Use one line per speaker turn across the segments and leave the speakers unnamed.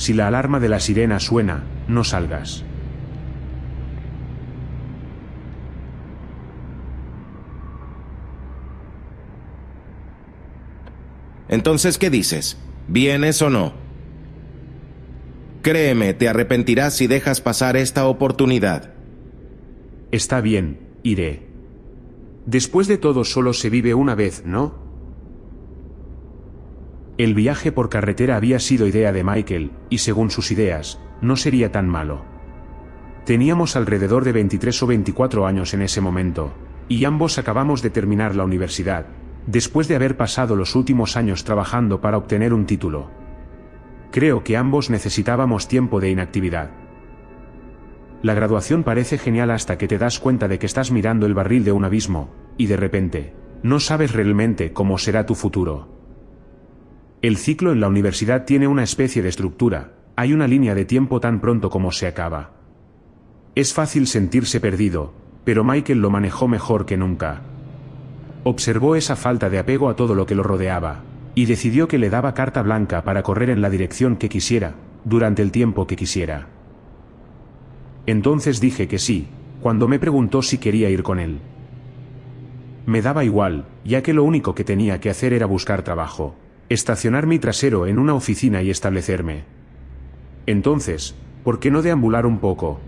si la alarma de la sirena suena, no salgas.
Entonces, ¿qué dices? ¿Vienes o no? Créeme, te arrepentirás si dejas pasar esta oportunidad.
Está bien, iré. Después de todo solo se vive una vez, ¿no? El viaje por carretera había sido idea de Michael, y según sus ideas, no sería tan malo. Teníamos alrededor de 23 o 24 años en ese momento, y ambos acabamos de terminar la universidad, después de haber pasado los últimos años trabajando para obtener un título. Creo que ambos necesitábamos tiempo de inactividad. La graduación parece genial hasta que te das cuenta de que estás mirando el barril de un abismo, y de repente, no sabes realmente cómo será tu futuro. El ciclo en la universidad tiene una especie de estructura, hay una línea de tiempo tan pronto como se acaba. Es fácil sentirse perdido, pero Michael lo manejó mejor que nunca. Observó esa falta de apego a todo lo que lo rodeaba, y decidió que le daba carta blanca para correr en la dirección que quisiera, durante el tiempo que quisiera. Entonces dije que sí, cuando me preguntó si quería ir con él. Me daba igual, ya que lo único que tenía que hacer era buscar trabajo, estacionar mi trasero en una oficina y establecerme. Entonces, ¿por qué no deambular un poco?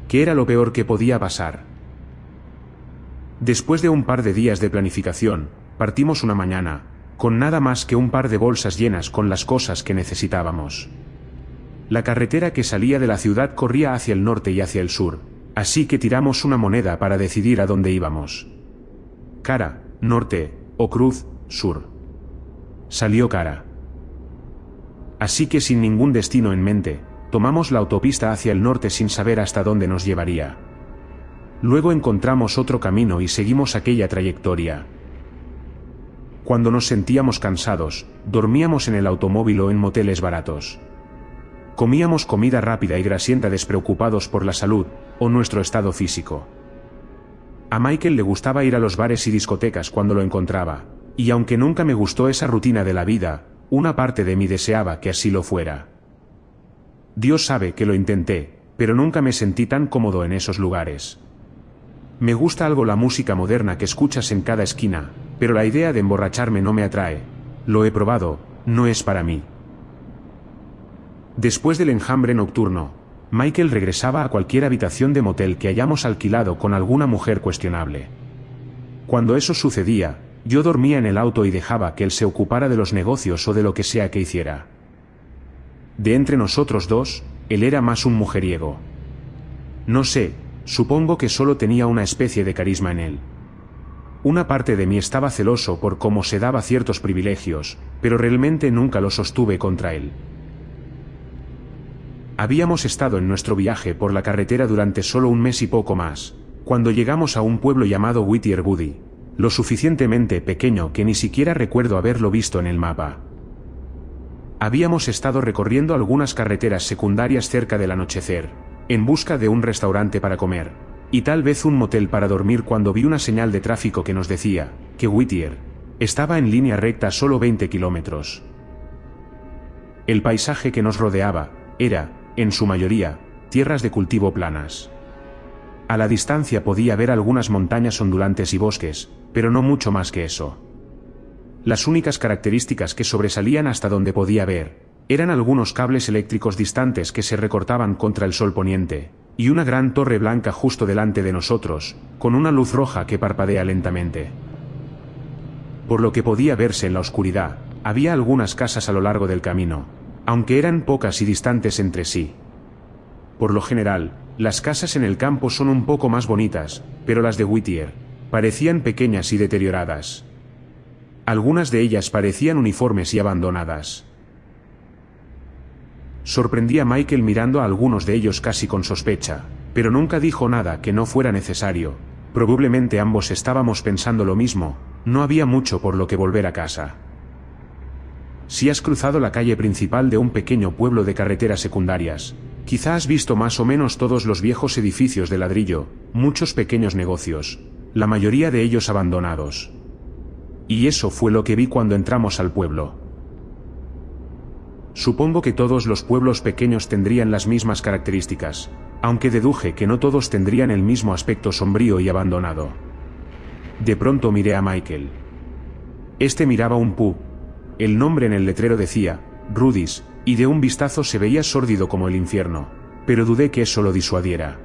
¿Qué era lo peor que podía pasar? Después de un par de días de planificación, partimos una mañana, con nada más que un par de bolsas llenas con las cosas que necesitábamos. La carretera que salía de la ciudad corría hacia el norte y hacia el sur, así que tiramos una moneda para decidir a dónde íbamos. Cara, norte, o cruz, sur. Salió cara. Así que sin ningún destino en mente, tomamos la autopista hacia el norte sin saber hasta dónde nos llevaría. Luego encontramos otro camino y seguimos aquella trayectoria. Cuando nos sentíamos cansados, dormíamos en el automóvil o en moteles baratos. Comíamos comida rápida y grasienta despreocupados por la salud, o nuestro estado físico. A Michael le gustaba ir a los bares y discotecas cuando lo encontraba, y aunque nunca me gustó esa rutina de la vida, una parte de mí deseaba que así lo fuera. Dios sabe que lo intenté, pero nunca me sentí tan cómodo en esos lugares. Me gusta algo la música moderna que escuchas en cada esquina, pero la idea de emborracharme no me atrae. Lo he probado, no es para mí. Después del enjambre nocturno, Michael regresaba a cualquier habitación de motel que hayamos alquilado con alguna mujer cuestionable. Cuando eso sucedía, yo dormía en el auto y dejaba que él se ocupara de los negocios o de lo que sea que hiciera. De entre nosotros dos, él era más un mujeriego. No sé, supongo que solo tenía una especie de carisma en él. Una parte de mí estaba celoso por cómo se daba ciertos privilegios, pero realmente nunca los sostuve contra él. Habíamos estado en nuestro viaje por la carretera durante solo un mes y poco más, cuando llegamos a un pueblo llamado Whittier Woody, lo suficientemente pequeño que ni siquiera recuerdo haberlo visto en el mapa. Habíamos estado recorriendo algunas carreteras secundarias cerca del anochecer, en busca de un restaurante para comer, y tal vez un motel para dormir cuando vi una señal de tráfico que nos decía que Whittier estaba en línea recta solo 20 kilómetros. El paisaje que nos rodeaba era, en su mayoría, tierras de cultivo planas. A la distancia podía ver algunas montañas ondulantes y bosques, pero no mucho más que eso. Las únicas características que sobresalían hasta donde podía ver eran algunos cables eléctricos distantes que se recortaban contra el sol poniente, y una gran torre blanca justo delante de nosotros, con una luz roja que parpadea lentamente. Por lo que podía verse en la oscuridad, había algunas casas a lo largo del camino, aunque eran pocas y distantes entre sí. Por lo general, las casas en el campo son un poco más bonitas, pero las de Whittier parecían pequeñas y deterioradas. Algunas de ellas parecían uniformes y abandonadas. Sorprendí a Michael mirando a algunos de ellos casi con sospecha, pero nunca dijo nada que no fuera necesario. Probablemente ambos estábamos pensando lo mismo, no había mucho por lo que volver a casa. Si has cruzado la calle principal de un pequeño pueblo de carreteras secundarias, quizá has visto más o menos todos los viejos edificios de ladrillo, muchos pequeños negocios, la mayoría de ellos abandonados. Y eso fue lo que vi cuando entramos al pueblo. Supongo que todos los pueblos pequeños tendrían las mismas características, aunque deduje que no todos tendrían el mismo aspecto sombrío y abandonado. De pronto miré a Michael. Este miraba un pub. El nombre en el letrero decía, Rudy's, y de un vistazo se veía sórdido como el infierno, pero dudé que eso lo disuadiera.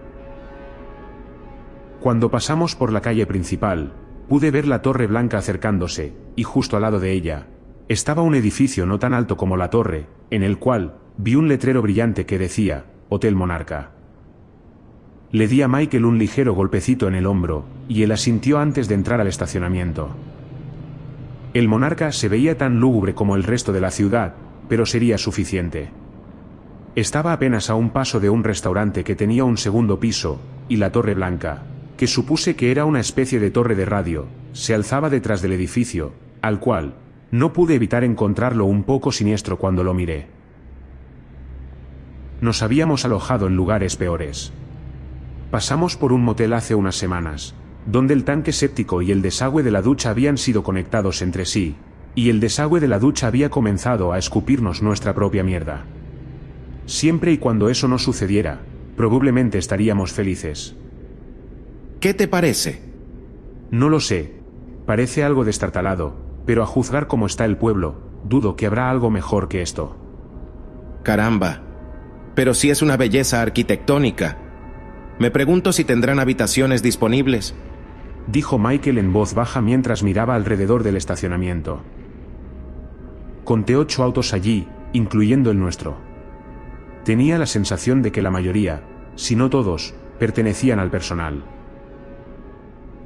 Cuando pasamos por la calle principal, pude ver la Torre Blanca acercándose, y justo al lado de ella, estaba un edificio no tan alto como la torre, en el cual vi un letrero brillante que decía, Hotel Monarca. Le di a Michael un ligero golpecito en el hombro, y él asintió antes de entrar al estacionamiento. El Monarca se veía tan lúgubre como el resto de la ciudad, pero sería suficiente. Estaba apenas a un paso de un restaurante que tenía un segundo piso, y la Torre Blanca, que supuse que era una especie de torre de radio, se alzaba detrás del edificio, al cual no pude evitar encontrarlo un poco siniestro cuando lo miré. Nos habíamos alojado en lugares peores. Pasamos por un motel hace unas semanas, donde el tanque séptico y el desagüe de la ducha habían sido conectados entre sí, y el desagüe de la ducha había comenzado a escupirnos nuestra propia mierda. Siempre y cuando eso no sucediera, probablemente estaríamos felices.
¿Qué te parece?
No lo sé. Parece algo destartalado, pero a juzgar cómo está el pueblo, dudo que habrá algo mejor que esto.
Caramba, pero sí es una belleza arquitectónica. Me pregunto si tendrán habitaciones disponibles.
Dijo Michael en voz baja mientras miraba alrededor del estacionamiento. Conté 8 autos allí, incluyendo el nuestro. Tenía la sensación de que la mayoría, si no todos, pertenecían al personal.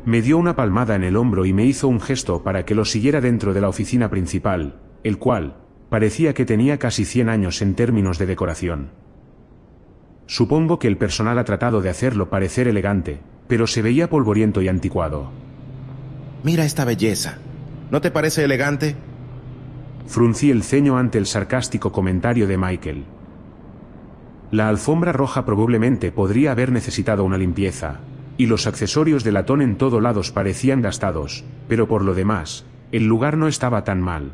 Me dio una palmada en el hombro y me hizo un gesto para que lo siguiera dentro de la oficina principal, el cual parecía que tenía casi 100 años en términos de decoración. Supongo que el personal ha tratado de hacerlo parecer elegante, pero se veía polvoriento y anticuado.
Mira esta belleza. ¿No te parece elegante?
Fruncí el ceño ante el sarcástico comentario de Michael. La alfombra roja probablemente podría haber necesitado una limpieza, y los accesorios de latón en todos lados parecían gastados, pero por lo demás, el lugar no estaba tan mal.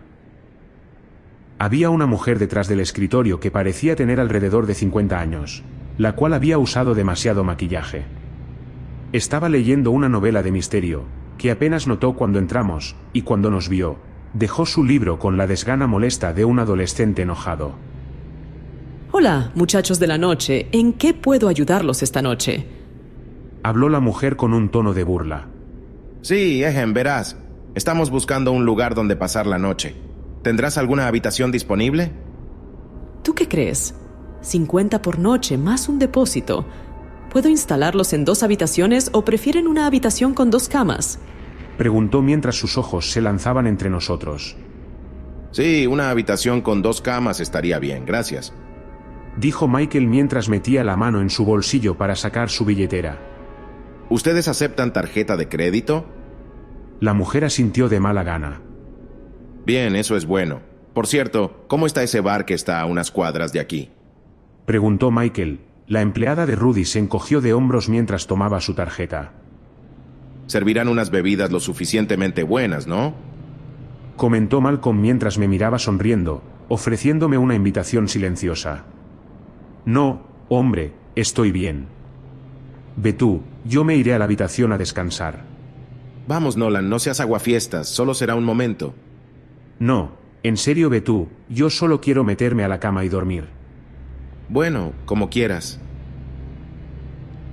Había una mujer detrás del escritorio que parecía tener alrededor de 50 años, la cual había usado demasiado maquillaje. Estaba leyendo una novela de misterio, que apenas notó cuando entramos, y cuando nos vio, dejó su libro con la desgana molesta de un adolescente enojado.
Hola, muchachos de la noche, ¿en qué puedo ayudarlos esta noche?
Habló la mujer con un tono de burla.
Sí, verás. Estamos buscando un lugar donde pasar la noche. ¿Tendrás alguna habitación disponible?
¿Tú qué crees? 50 por noche más un depósito. ¿Puedo instalarlos en 2 habitaciones o prefieren una habitación con 2 camas?
Preguntó mientras sus ojos se lanzaban entre nosotros.
Sí, una habitación con 2 camas estaría bien, gracias.
Dijo Michael mientras metía la mano en su bolsillo para sacar su billetera.
¿Ustedes aceptan tarjeta de crédito?
La mujer asintió de mala gana.
Bien, eso es bueno. Por cierto, ¿cómo está ese bar que está a unas cuadras de aquí?
Preguntó Michael. La empleada de Rudy se encogió de hombros mientras tomaba su tarjeta.
Servirán unas bebidas lo suficientemente buenas, ¿no?
Comentó Malcolm mientras me miraba sonriendo, ofreciéndome una invitación silenciosa. No, hombre, estoy bien. Ve tú, yo me iré a la habitación a descansar.
Vamos, Nolan, no seas aguafiestas, solo será un momento.
No, en serio ve tú, yo solo quiero meterme a la cama y dormir.
Bueno, como quieras.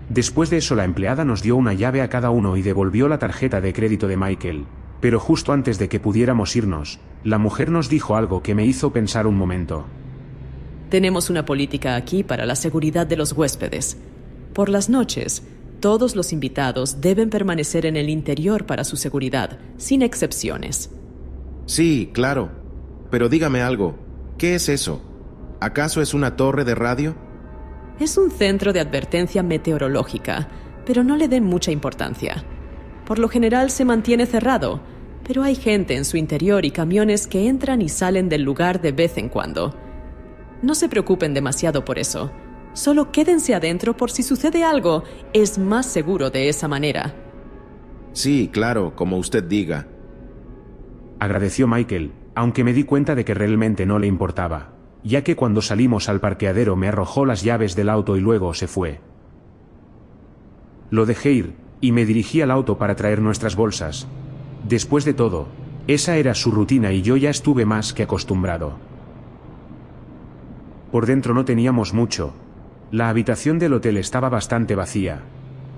Después de eso la empleada nos dio una llave a cada uno y devolvió la tarjeta de crédito de Michael, pero justo antes de que pudiéramos irnos, la mujer nos dijo algo que me hizo pensar un momento.
Tenemos una política aquí para la seguridad de los huéspedes. Por las noches, todos los invitados deben permanecer en el interior para su seguridad, sin excepciones.
Sí, claro. Pero dígame algo, ¿qué es eso? ¿Acaso es una torre de radio?
Es un centro de advertencia meteorológica, pero no le den mucha importancia. Por lo general se mantiene cerrado, pero hay gente en su interior y camiones que entran y salen del lugar de vez en cuando. No se preocupen demasiado por eso. Solo quédense adentro por si sucede algo. Es más seguro de esa manera.
Sí, claro, como usted diga.
Agradeció Michael, aunque me di cuenta de que realmente no le importaba, ya que cuando salimos al parqueadero me arrojó las llaves del auto y luego se fue. Lo dejé ir, y me dirigí al auto para traer nuestras bolsas. Después de todo, esa era su rutina y yo ya estuve más que acostumbrado. Por dentro no teníamos mucho. La habitación del hotel estaba bastante vacía.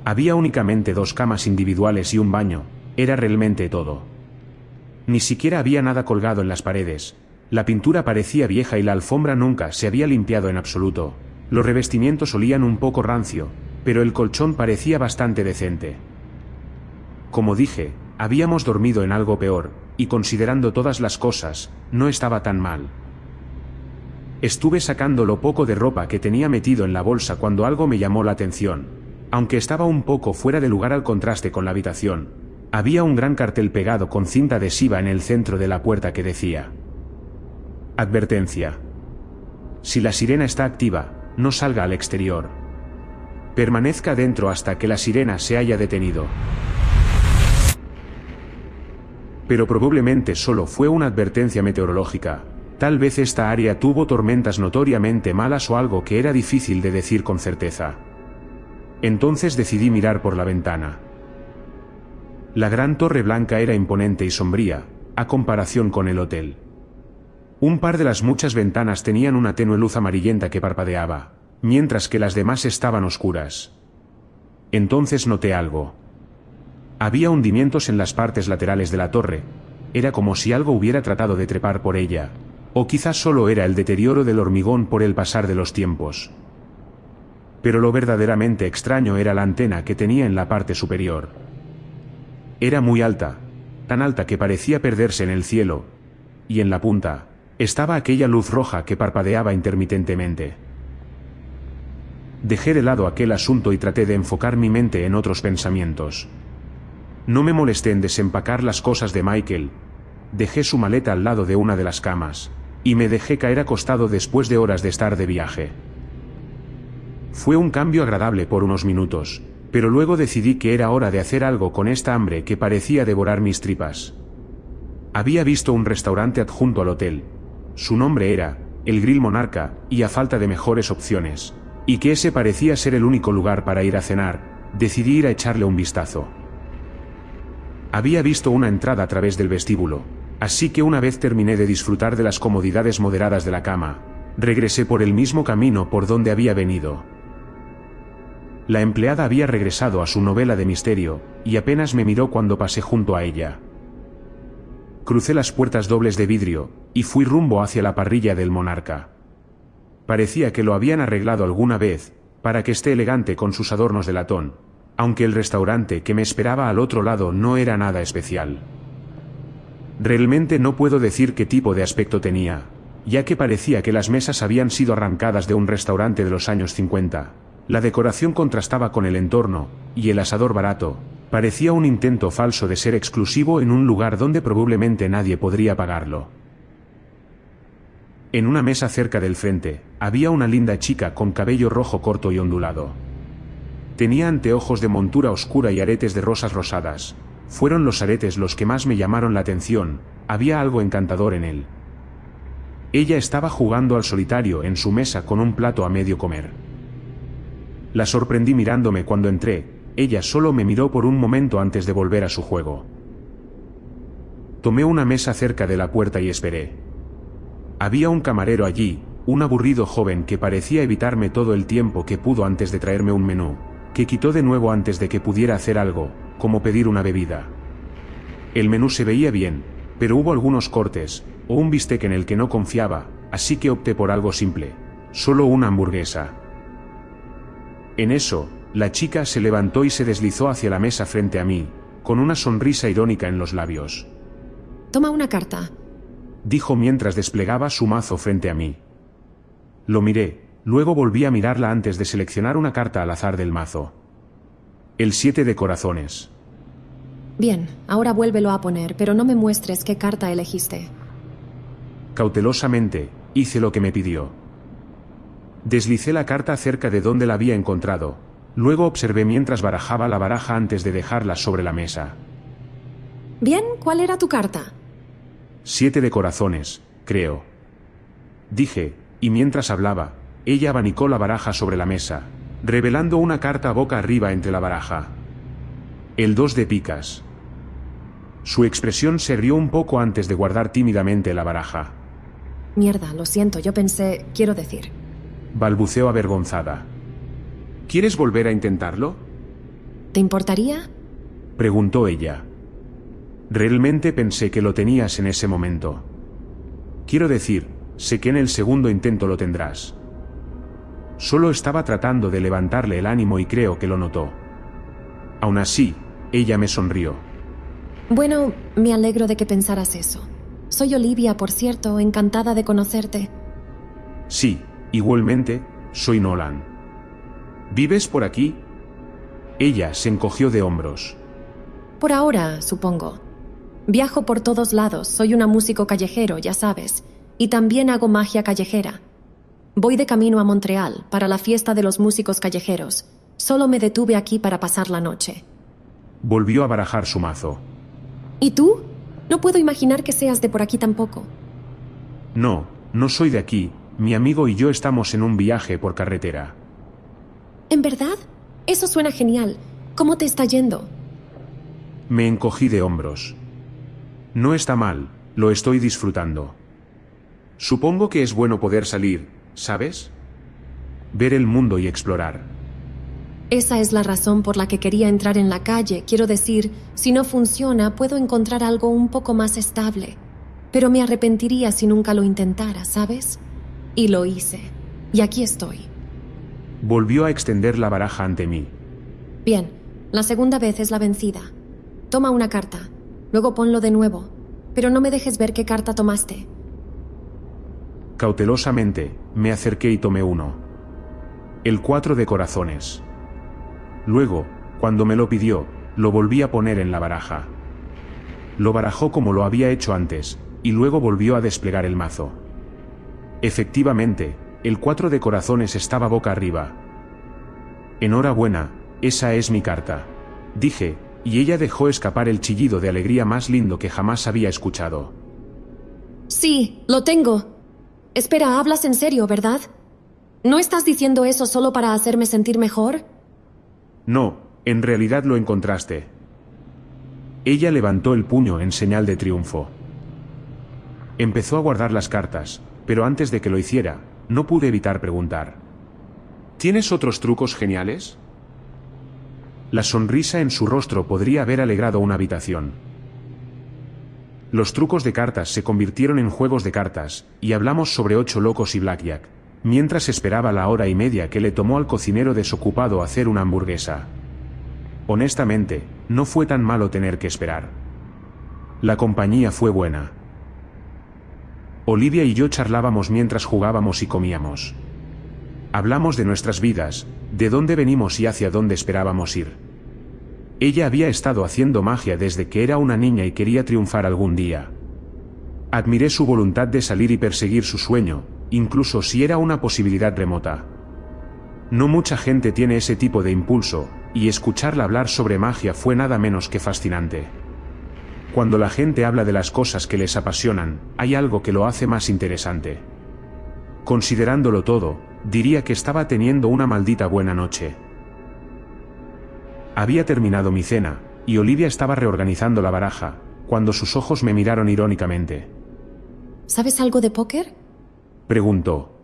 Había únicamente 2 camas individuales y un baño, era realmente todo. Ni siquiera había nada colgado en las paredes. La pintura parecía vieja y la alfombra nunca se había limpiado en absoluto. Los revestimientos olían un poco rancio, pero el colchón parecía bastante decente. Como dije, habíamos dormido en algo peor, y considerando todas las cosas, no estaba tan mal. Estuve sacando lo poco de ropa que tenía metido en la bolsa cuando algo me llamó la atención. Aunque estaba un poco fuera de lugar al contraste con la habitación, había un gran cartel pegado con cinta adhesiva en el centro de la puerta que decía: Advertencia. Si la sirena está activa, no salga al exterior. Permanezca dentro hasta que la sirena se haya detenido. Pero probablemente solo fue una advertencia meteorológica. Tal vez esta área tuvo tormentas notoriamente malas o algo que era difícil de decir con certeza. Entonces decidí mirar por la ventana. La gran torre blanca era imponente y sombría, a comparación con el hotel. Un par de las muchas ventanas tenían una tenue luz amarillenta que parpadeaba, mientras que las demás estaban oscuras. Entonces noté algo. Había hundimientos en las partes laterales de la torre. Era como si algo hubiera tratado de trepar por ella. O quizás solo era el deterioro del hormigón por el pasar de los tiempos. Pero lo verdaderamente extraño era la antena que tenía en la parte superior. Era muy alta, tan alta que parecía perderse en el cielo, y en la punta estaba aquella luz roja que parpadeaba intermitentemente. Dejé de lado aquel asunto y traté de enfocar mi mente en otros pensamientos. No me molesté en desempacar las cosas de Michael. Dejé su maleta al lado de una de las camas, y me dejé caer acostado después de horas de estar de viaje. Fue un cambio agradable por unos minutos, pero luego decidí que era hora de hacer algo con esta hambre que parecía devorar mis tripas. Había visto un restaurante adjunto al hotel. Su nombre era El Grill Monarca, y a falta de mejores opciones, y que ese parecía ser el único lugar para ir a cenar, decidí ir a echarle un vistazo. Había visto una entrada a través del vestíbulo, así que una vez terminé de disfrutar de las comodidades moderadas de la cama, regresé por el mismo camino por donde había venido. La empleada había regresado a su novela de misterio, y apenas me miró cuando pasé junto a ella. Crucé las puertas dobles de vidrio, y fui rumbo hacia la parrilla del Monarca. Parecía que lo habían arreglado alguna vez, para que esté elegante con sus adornos de latón, aunque el restaurante que me esperaba al otro lado no era nada especial. Realmente no puedo decir qué tipo de aspecto tenía, ya que parecía que las mesas habían sido arrancadas de un restaurante de los años 50. La decoración contrastaba con el entorno, y el asador barato parecía un intento falso de ser exclusivo en un lugar donde probablemente nadie podría pagarlo. En una mesa cerca del frente, había una linda chica con cabello rojo corto y ondulado. Tenía anteojos de montura oscura y aretes de rosas rosadas. Fueron los aretes los que más me llamaron la atención, había algo encantador en él. Ella estaba jugando al solitario en su mesa con un plato a medio comer. La sorprendí mirándome cuando entré, ella solo me miró por un momento antes de volver a su juego. Tomé una mesa cerca de la puerta y esperé. Había un camarero allí, un aburrido joven que parecía evitarme todo el tiempo que pudo antes de traerme un menú, que quitó de nuevo antes de que pudiera hacer algo, como pedir una bebida. El menú se veía bien, pero hubo algunos cortes, o un bistec en el que no confiaba, así que opté por algo simple, solo una hamburguesa. En eso, la chica se levantó y se deslizó hacia la mesa frente a mí, con una sonrisa irónica en los labios.
Toma una carta,
dijo mientras desplegaba su mazo frente a mí. Lo miré, luego volví a mirarla antes de seleccionar una carta al azar del mazo. El 7 de corazones.
Bien, ahora vuélvelo a poner, pero no me muestres qué carta elegiste.
Cautelosamente, hice lo que me pidió. Deslicé la carta cerca de donde la había encontrado, luego observé mientras barajaba la baraja antes de dejarla sobre la mesa.
Bien, ¿cuál era tu carta?
7 de corazones, creo. Dije, y mientras hablaba, ella abanicó la baraja sobre la mesa, revelando una carta boca arriba entre la baraja. El 2 de picas. Su expresión se rió un poco antes de guardar tímidamente la baraja.
Mierda, lo siento, yo pensé... Quiero decir...
Balbuceó avergonzada. ¿Quieres volver a intentarlo?
¿Te importaría?
Preguntó ella. Realmente pensé que lo tenías en ese momento. Quiero decir, sé que en el segundo intento lo tendrás. Solo estaba tratando de levantarle el ánimo y creo que lo notó. Aún así, ella me sonrió.
Bueno, me alegro de que pensaras eso. Soy Olivia, por cierto, encantada de conocerte.
Sí, igualmente, soy Nolan. ¿Vives por aquí? Ella se encogió de hombros.
Por ahora, supongo. Viajo por todos lados, soy una músico callejero, ya sabes, y también hago magia callejera. Voy de camino a Montreal para la fiesta de los músicos callejeros. Solo me detuve aquí para pasar la noche.
Volvió a barajar su mazo.
¿Y tú? No puedo imaginar que seas de por aquí tampoco.
No, no soy de aquí. Mi amigo y yo estamos en un viaje por carretera.
¿En verdad? Eso suena genial. ¿Cómo te está yendo?
Me encogí de hombros. No está mal, lo estoy disfrutando. Supongo que es bueno poder salir, ¿sabes? Ver el mundo y explorar.
Esa es la razón por la que quería entrar en la calle. Quiero decir, si no funciona, puedo encontrar algo un poco más estable. Pero me arrepentiría si nunca lo intentara, ¿sabes? Y lo hice. Y aquí estoy.
Volvió a extender la baraja ante mí.
Bien, la segunda vez es la vencida. Toma una carta, luego ponlo de nuevo, pero no me dejes ver qué carta tomaste.
Cautelosamente, me acerqué y tomé uno. El 4 de corazones. Luego, cuando me lo pidió, lo volví a poner en la baraja. Lo barajó como lo había hecho antes, y luego volvió a desplegar el mazo. Efectivamente, el 4 de corazones estaba boca arriba. Enhorabuena, esa es mi carta, dije, y ella dejó escapar el chillido de alegría más lindo que jamás había escuchado.
Sí, lo tengo. Espera, hablas en serio, ¿verdad? ¿No estás diciendo eso solo para hacerme sentir mejor?
No, en realidad lo encontraste. Ella levantó el puño en señal de triunfo. Empezó a guardar las cartas, pero antes de que lo hiciera, no pude evitar preguntar. ¿Tienes otros trucos geniales? La sonrisa en su rostro podría haber alegrado una habitación. Los trucos de cartas se convirtieron en juegos de cartas, y hablamos sobre 8 locos y blackjack, mientras esperaba la hora y media que le tomó al cocinero desocupado hacer una hamburguesa. Honestamente, no fue tan malo tener que esperar. La compañía fue buena. Olivia y yo charlábamos mientras jugábamos y comíamos. Hablamos de nuestras vidas, de dónde venimos y hacia dónde esperábamos ir. Ella había estado haciendo magia desde que era una niña y quería triunfar algún día. Admiré su voluntad de salir y perseguir su sueño, incluso si era una posibilidad remota. No mucha gente tiene ese tipo de impulso, y escucharla hablar sobre magia fue nada menos que fascinante. Cuando la gente habla de las cosas que les apasionan, hay algo que lo hace más interesante. Considerándolo todo, diría que estaba teniendo una maldita buena noche. Había terminado mi cena, y Olivia estaba reorganizando la baraja, cuando sus ojos me miraron irónicamente.
¿Sabes algo de póker?
Preguntó.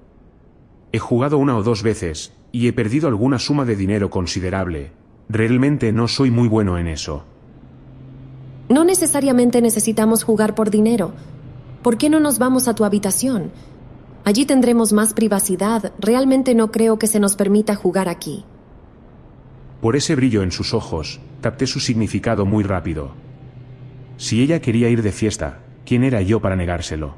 He jugado 1 o 2 veces, y he perdido alguna suma de dinero considerable. Realmente no soy muy bueno en eso.
No necesariamente necesitamos jugar por dinero. ¿Por qué no nos vamos a tu habitación? Allí tendremos más privacidad. Realmente no creo que se nos permita jugar aquí.
Por ese brillo en sus ojos, capté su significado muy rápido. Si ella quería ir de fiesta, ¿quién era yo para negárselo?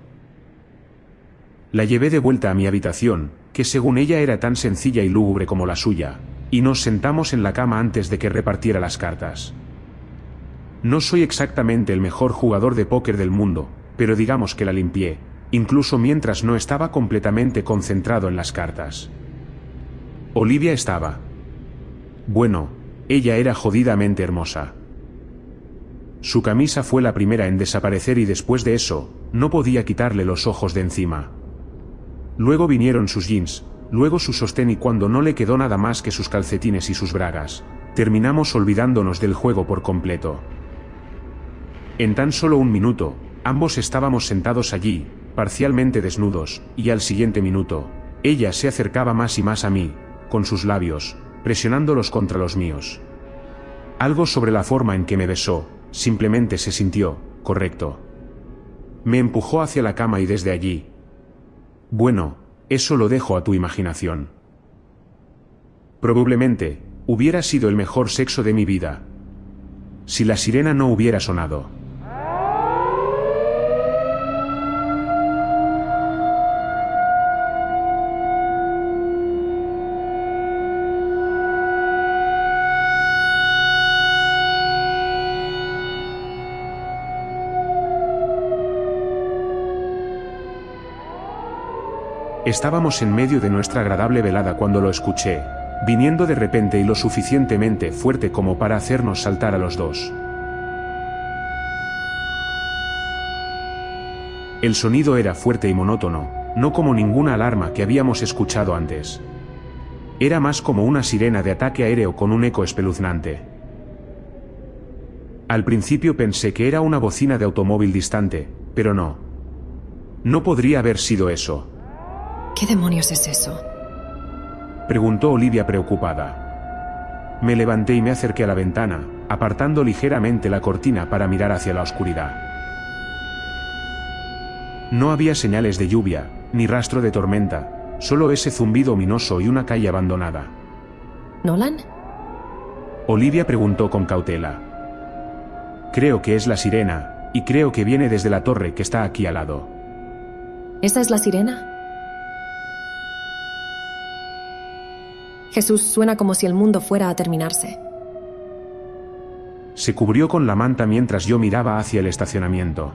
La llevé de vuelta a mi habitación, que según ella era tan sencilla y lúgubre como la suya, y nos sentamos en la cama antes de que repartiera las cartas. No soy exactamente el mejor jugador de póker del mundo, pero digamos que la limpié, incluso mientras no estaba completamente concentrado en las cartas. Olivia estaba. Bueno, ella era jodidamente hermosa. Su camisa fue la primera en desaparecer y después de eso, no podía quitarle los ojos de encima. Luego vinieron sus jeans, luego su sostén y cuando no le quedó nada más que sus calcetines y sus bragas, terminamos olvidándonos del juego por completo. En tan solo un minuto, ambos estábamos sentados allí, parcialmente desnudos, y al siguiente minuto, ella se acercaba más y más a mí, con sus labios, presionándolos contra los míos. Algo sobre la forma en que me besó, simplemente se sintió correcto. Me empujó hacia la cama y desde allí. Bueno, eso lo dejo a tu imaginación. Probablemente, hubiera sido el mejor sexo de mi vida. Si la sirena no hubiera sonado. Estábamos en medio de nuestra agradable velada cuando lo escuché, viniendo de repente y lo suficientemente fuerte como para hacernos saltar a los dos. El sonido era fuerte y monótono, no como ninguna alarma que habíamos escuchado antes. Era más como una sirena de ataque aéreo con un eco espeluznante. Al principio pensé que era una bocina de automóvil distante, pero no. No podría haber sido eso.
¿Qué demonios es eso?
Preguntó Olivia preocupada. Me levanté y me acerqué a la ventana, apartando ligeramente la cortina para mirar hacia la oscuridad. No había señales de lluvia, ni rastro de tormenta, solo ese zumbido ominoso y una calle abandonada.
¿Nolan?
Olivia preguntó con cautela. Creo que es la sirena, y creo que viene desde la torre que está aquí al lado.
¿Esa es la sirena? Jesús, suena como si el mundo fuera a terminarse.
Se cubrió con la manta mientras yo miraba hacia el estacionamiento.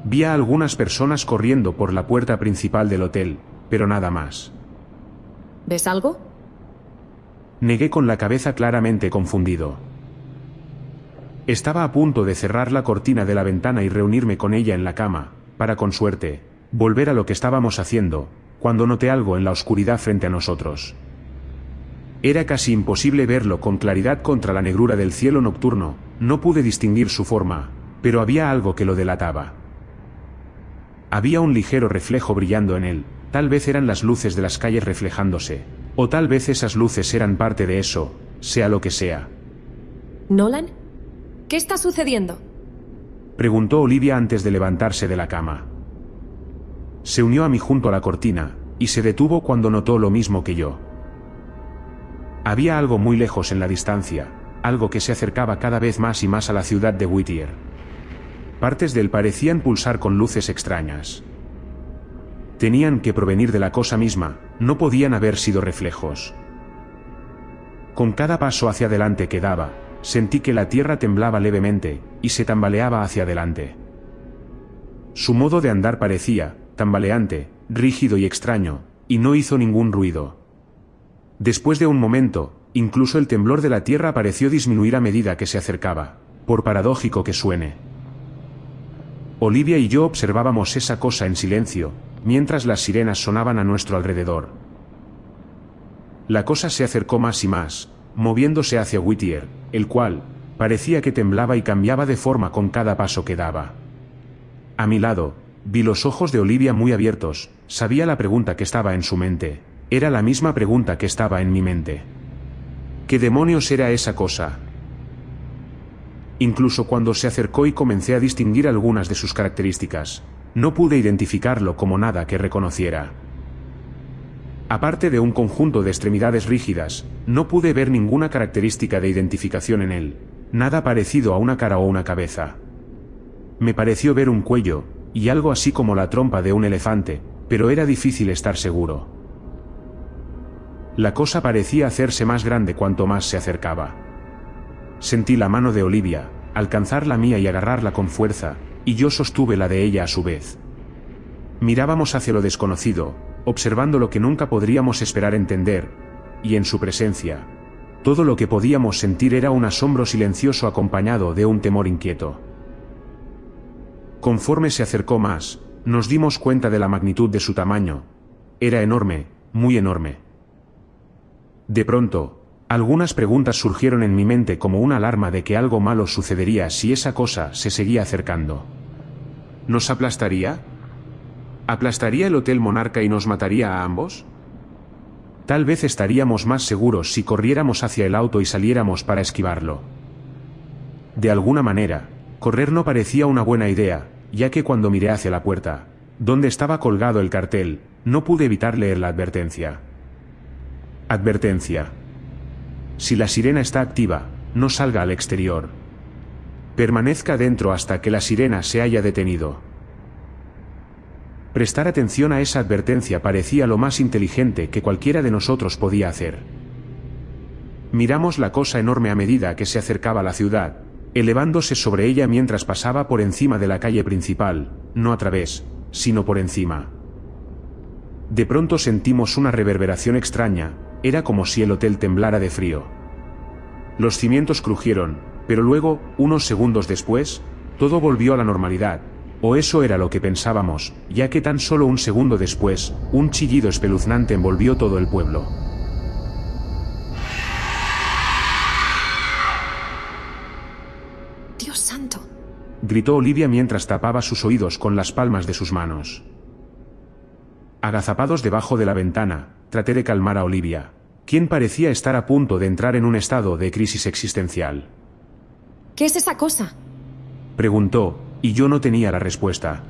Vi a algunas personas corriendo por la puerta principal del hotel, pero nada más.
¿Ves algo?
Negué con la cabeza claramente confundido. Estaba a punto de cerrar la cortina de la ventana y reunirme con ella en la cama, para con suerte, volver a lo que estábamos haciendo, cuando noté algo en la oscuridad frente a nosotros. Era casi imposible verlo con claridad contra la negrura del cielo nocturno, no pude distinguir su forma, pero había algo que lo delataba. Había un ligero reflejo brillando en él, tal vez eran las luces de las calles reflejándose, o tal vez esas luces eran parte de eso, sea lo que sea.
¿Nolan? ¿Qué está sucediendo?
Preguntó Olivia antes de levantarse de la cama. Se unió a mí junto a la cortina, y se detuvo cuando notó lo mismo que yo. Había algo muy lejos en la distancia, algo que se acercaba cada vez más y más a la ciudad de Whittier. Partes de él parecían pulsar con luces extrañas. Tenían que provenir de la cosa misma, no podían haber sido reflejos. Con cada paso hacia adelante que daba, sentí que la tierra temblaba levemente, y se tambaleaba hacia adelante. Su modo de andar parecía tambaleante, rígido y extraño, y no hizo ningún ruido. Después de un momento, incluso el temblor de la tierra pareció disminuir a medida que se acercaba, por paradójico que suene. Olivia y yo observábamos esa cosa en silencio, mientras las sirenas sonaban a nuestro alrededor. La cosa se acercó más y más, moviéndose hacia Whittier, el cual parecía que temblaba y cambiaba de forma con cada paso que daba. A mi lado, vi los ojos de Olivia muy abiertos, sabía la pregunta que estaba en su mente. Era la misma pregunta que estaba en mi mente. ¿Qué demonios era esa cosa? Incluso cuando se acercó y comencé a distinguir algunas de sus características, no pude identificarlo como nada que reconociera. Aparte de un conjunto de extremidades rígidas, no pude ver ninguna característica de identificación en él, nada parecido a una cara o una cabeza. Me pareció ver un cuello, y algo así como la trompa de un elefante, pero era difícil estar seguro. La cosa parecía hacerse más grande cuanto más se acercaba. Sentí la mano de Olivia, alcanzar la mía y agarrarla con fuerza, y yo sostuve la de ella a su vez. Mirábamos hacia lo desconocido, observando lo que nunca podríamos esperar entender, y en su presencia, todo lo que podíamos sentir era un asombro silencioso acompañado de un temor inquieto. Conforme se acercó más, nos dimos cuenta de la magnitud de su tamaño, era enorme, muy enorme. De pronto, algunas preguntas surgieron en mi mente como una alarma de que algo malo sucedería si esa cosa se seguía acercando. ¿Nos aplastaría? ¿Aplastaría el Hotel Monarca y nos mataría a ambos? Tal vez estaríamos más seguros si corriéramos hacia el auto y saliéramos para esquivarlo. De alguna manera, correr no parecía una buena idea, ya que cuando miré hacia la puerta, donde estaba colgado el cartel, no pude evitar leer la advertencia. Advertencia. Si la sirena está activa, no salga al exterior. Permanezca dentro hasta que la sirena se haya detenido. Prestar atención a esa advertencia parecía lo más inteligente que cualquiera de nosotros podía hacer. Miramos la cosa enorme a medida que se acercaba a la ciudad, elevándose sobre ella mientras pasaba por encima de la calle principal, no a través, sino por encima. De pronto sentimos una reverberación extraña, era como si el hotel temblara de frío. Los cimientos crujieron, pero luego, unos segundos después, todo volvió a la normalidad, o eso era lo que pensábamos, ya que tan solo un segundo después, un chillido espeluznante envolvió todo el pueblo.
¡Dios santo!
Gritó Olivia mientras tapaba sus oídos con las palmas de sus manos. Agazapados debajo de la ventana, traté de calmar a Olivia, quien parecía estar a punto de entrar en un estado de crisis existencial.
¿Qué es esa cosa?
Preguntó, y yo no tenía la respuesta.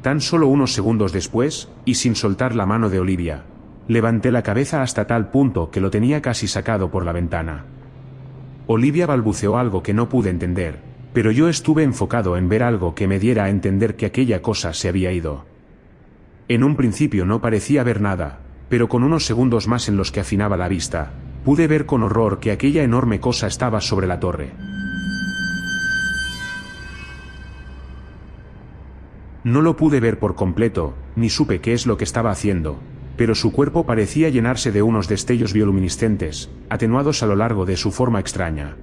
Tan solo unos segundos después, y sin soltar la mano de Olivia, levanté la cabeza hasta tal punto que lo tenía casi sacado por la ventana. Olivia balbuceó algo que no pude entender, pero yo estuve enfocado en ver algo que me diera a entender que aquella cosa se había ido. En un principio no parecía ver nada, pero con unos segundos más en los que afinaba la vista, pude ver con horror que aquella enorme cosa estaba sobre la torre. No lo pude ver por completo, ni supe qué es lo que estaba haciendo, pero su cuerpo parecía llenarse de unos destellos bioluminiscentes, atenuados a lo largo de su forma extraña.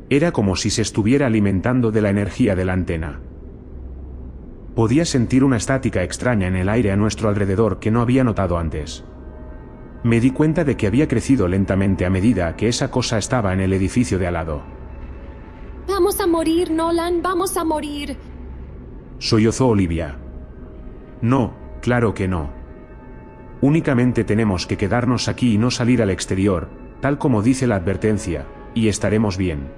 Era como si se estuviera alimentando de la energía de la antena. Podía sentir una estática extraña en el aire a nuestro alrededor que no había notado antes. Me di cuenta de que había crecido lentamente a medida que esa cosa estaba en el edificio de al lado.
¡Vamos a morir, Nolan! ¡Vamos a morir!
Sollozó Olivia. No, claro que no. Únicamente tenemos que quedarnos aquí y no salir al exterior, tal como dice la advertencia, y estaremos bien.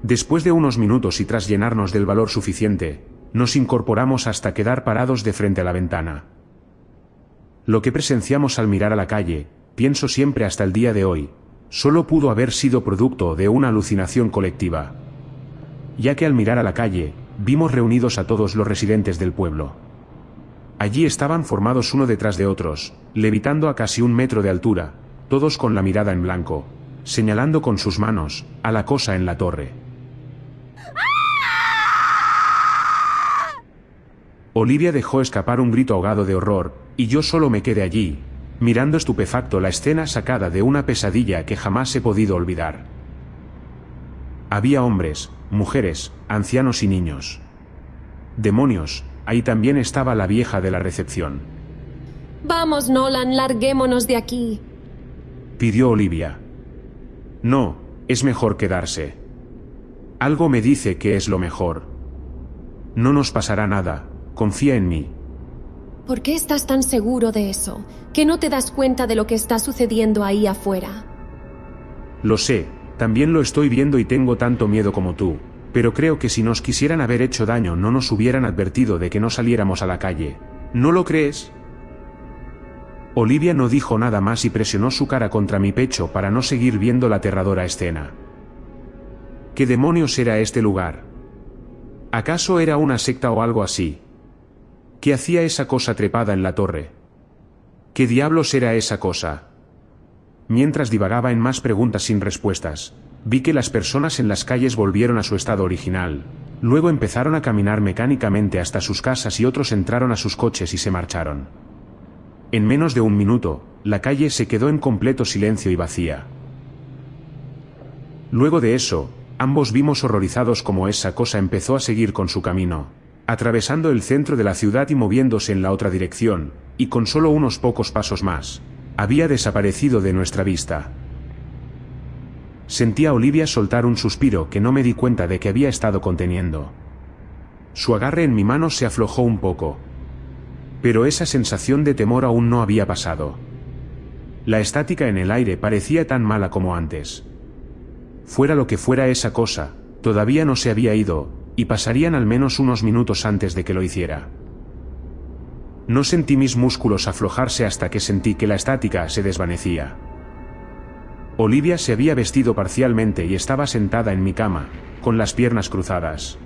Después de unos minutos y tras llenarnos del valor suficiente, nos incorporamos hasta quedar parados de frente a la ventana. Lo que presenciamos al mirar a la calle, pienso siempre hasta el día de hoy, solo pudo haber sido producto de una alucinación colectiva. Ya que al mirar a la calle, vimos reunidos a todos los residentes del pueblo. Allí estaban formados uno detrás de otros, levitando a casi 1 metro de altura, todos con la mirada en blanco, señalando con sus manos a la cosa en la torre. Olivia dejó escapar un grito ahogado de horror, y yo solo me quedé allí, mirando estupefacto la escena sacada de una pesadilla que jamás he podido olvidar. Había hombres, mujeres, ancianos y niños. Demonios, ahí también estaba la vieja de la recepción.
¡Vamos, Nolan, larguémonos de aquí!
Pidió Olivia. No, es mejor quedarse. Algo me dice que es lo mejor. No nos pasará nada, confía en mí.
¿Por qué estás tan seguro de eso? ¿Que no te das cuenta de lo que está sucediendo ahí afuera?
Lo sé, también lo estoy viendo y tengo tanto miedo como tú, pero creo que si nos quisieran haber hecho daño no nos hubieran advertido de que no saliéramos a la calle. ¿No lo crees? Olivia no dijo nada más y presionó su cara contra mi pecho para no seguir viendo la aterradora escena. ¿Qué demonios era este lugar? ¿Acaso era una secta o algo así? ¿Qué hacía esa cosa trepada en la torre? ¿Qué diablos era esa cosa? Mientras divagaba en más preguntas sin respuestas, vi que las personas en las calles volvieron a su estado original, luego empezaron a caminar mecánicamente hasta sus casas y otros entraron a sus coches y se marcharon. En menos de 1 minuto, la calle se quedó en completo silencio y vacía. Luego de eso, ambos vimos horrorizados cómo esa cosa empezó a seguir con su camino, atravesando el centro de la ciudad y moviéndose en la otra dirección, y con solo unos pocos pasos más, había desaparecido de nuestra vista. Sentí a Olivia soltar un suspiro que no me di cuenta de que había estado conteniendo. Su agarre en mi mano se aflojó un poco. Pero esa sensación de temor aún no había pasado. La estática en el aire parecía tan mala como antes. Fuera lo que fuera esa cosa, todavía no se había ido, y pasarían al menos unos minutos antes de que lo hiciera. No sentí mis músculos aflojarse hasta que sentí que la estática se desvanecía. Olivia se había vestido parcialmente y estaba sentada en mi cama, con las piernas cruzadas.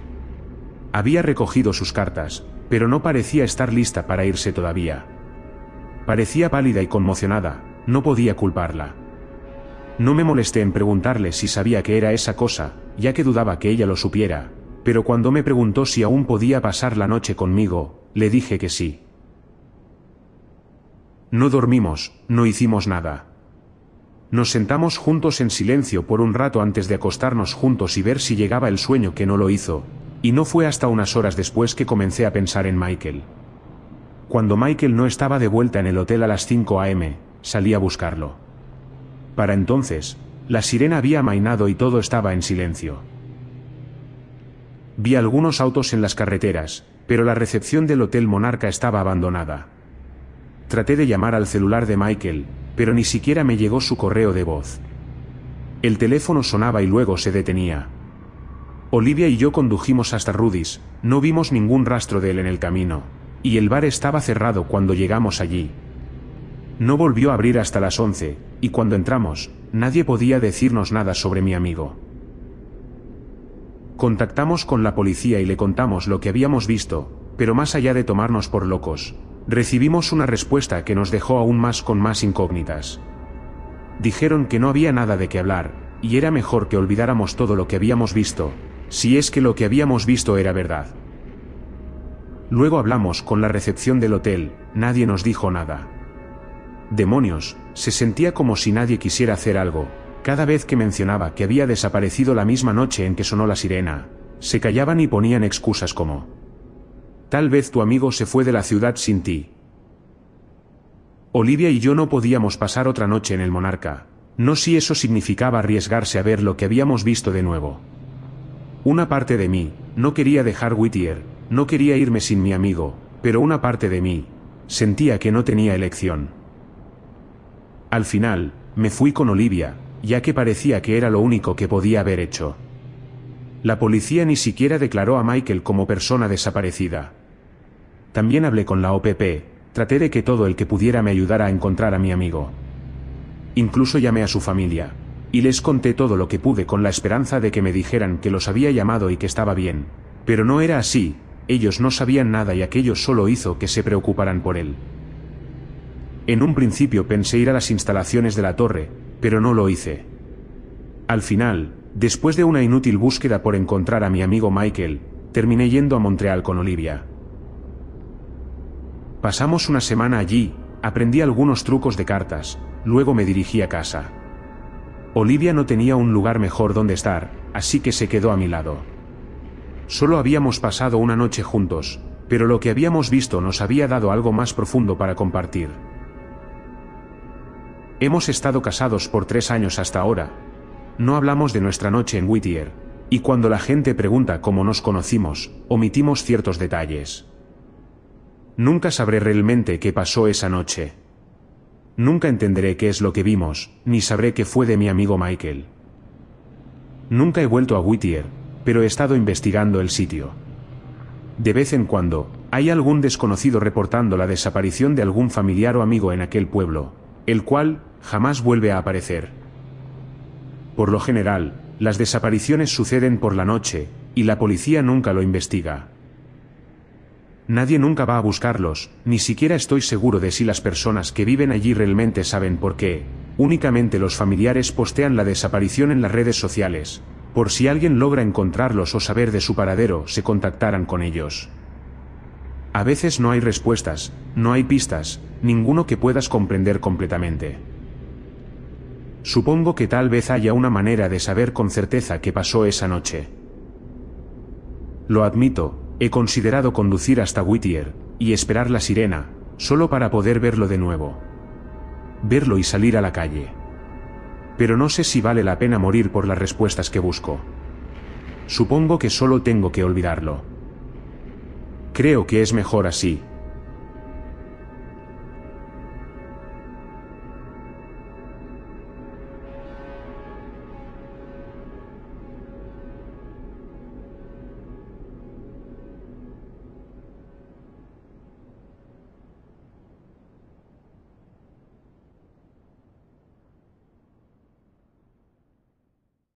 Había recogido sus cartas, pero no parecía estar lista para irse todavía. Parecía pálida y conmocionada, no podía culparla. No me molesté en preguntarle si sabía qué era esa cosa, ya que dudaba que ella lo supiera, pero cuando me preguntó si aún podía pasar la noche conmigo, le dije que sí. No dormimos, no hicimos nada. Nos sentamos juntos en silencio por un rato antes de acostarnos juntos y ver si llegaba el sueño, que no lo hizo, y no fue hasta unas horas después que comencé a pensar en Michael. Cuando Michael no estaba de vuelta en el hotel a las 5 a.m., salí a buscarlo. Para entonces, la sirena había amainado y todo estaba en silencio. Vi algunos autos en las carreteras, pero la recepción del Hotel Monarca estaba abandonada. Traté de llamar al celular de Michael, pero ni siquiera me llegó su correo de voz. El teléfono sonaba y luego se detenía. Olivia y yo condujimos hasta Rudy's, no vimos ningún rastro de él en el camino, y el bar estaba cerrado cuando llegamos allí. No volvió a abrir hasta las 11, y cuando entramos, nadie podía decirnos nada sobre mi amigo. Contactamos con la policía y le contamos lo que habíamos visto, pero más allá de tomarnos por locos, recibimos una respuesta que nos dejó aún más con más incógnitas. Dijeron que no había nada de qué hablar, y era mejor que olvidáramos todo lo que habíamos visto, si es que lo que habíamos visto era verdad. Luego hablamos con la recepción del hotel, nadie nos dijo nada. Demonios, se sentía como si nadie quisiera hacer algo. Cada vez que mencionaba que había desaparecido la misma noche en que sonó la sirena, se callaban y ponían excusas como: tal vez tu amigo se fue de la ciudad sin ti. Olivia y yo no podíamos pasar otra noche en el Monarca, no si eso significaba arriesgarse a ver lo que habíamos visto de nuevo. Una parte de mí no quería dejar Whittier, no quería irme sin mi amigo, pero una parte de mí sentía que no tenía elección. Al final, me fui con Olivia, ya que parecía que era lo único que podía haber hecho. La policía ni siquiera declaró a Michael como persona desaparecida. También hablé con la OPP, traté de que todo el que pudiera me ayudara a encontrar a mi amigo. Incluso llamé a su familia, y les conté todo lo que pude con la esperanza de que me dijeran que los había llamado y que estaba bien, pero no era así, ellos no sabían nada y aquello solo hizo que se preocuparan por él. En un principio pensé ir a las instalaciones de la torre, pero no lo hice. Al final, después de una inútil búsqueda por encontrar a mi amigo Michael, terminé yendo a Montreal con Olivia. Pasamos una semana allí, aprendí algunos trucos de cartas, luego me dirigí a casa. Olivia no tenía un lugar mejor donde estar, así que se quedó a mi lado. Solo habíamos pasado una noche juntos, pero lo que habíamos visto nos había dado algo más profundo para compartir. Hemos estado casados por 3 años hasta ahora. No hablamos de nuestra noche en Whittier, y cuando la gente pregunta cómo nos conocimos, omitimos ciertos detalles. Nunca sabré realmente qué pasó esa noche. Nunca entenderé qué es lo que vimos, ni sabré qué fue de mi amigo Michael. Nunca he vuelto a Whittier, pero he estado investigando el sitio. De vez en cuando, hay algún desconocido reportando la desaparición de algún familiar o amigo en aquel pueblo, el cual jamás vuelve a aparecer. Por lo general, las desapariciones suceden por la noche, y la policía nunca lo investiga. Nadie nunca va a buscarlos, ni siquiera estoy seguro de si las personas que viven allí realmente saben por qué. Únicamente los familiares postean la desaparición en las redes sociales, por si alguien logra encontrarlos o saber de su paradero, se contactaran con ellos. A veces no hay respuestas, no hay pistas, ninguno que puedas comprender completamente. Supongo que tal vez haya una manera de saber con certeza qué pasó esa noche. Lo admito, He considerado conducir hasta Whittier y esperar la sirena, solo para poder verlo de nuevo. Verlo y salir a la calle. Pero no sé si vale la pena morir por las respuestas que busco. Supongo que solo tengo que olvidarlo. Creo que es mejor así,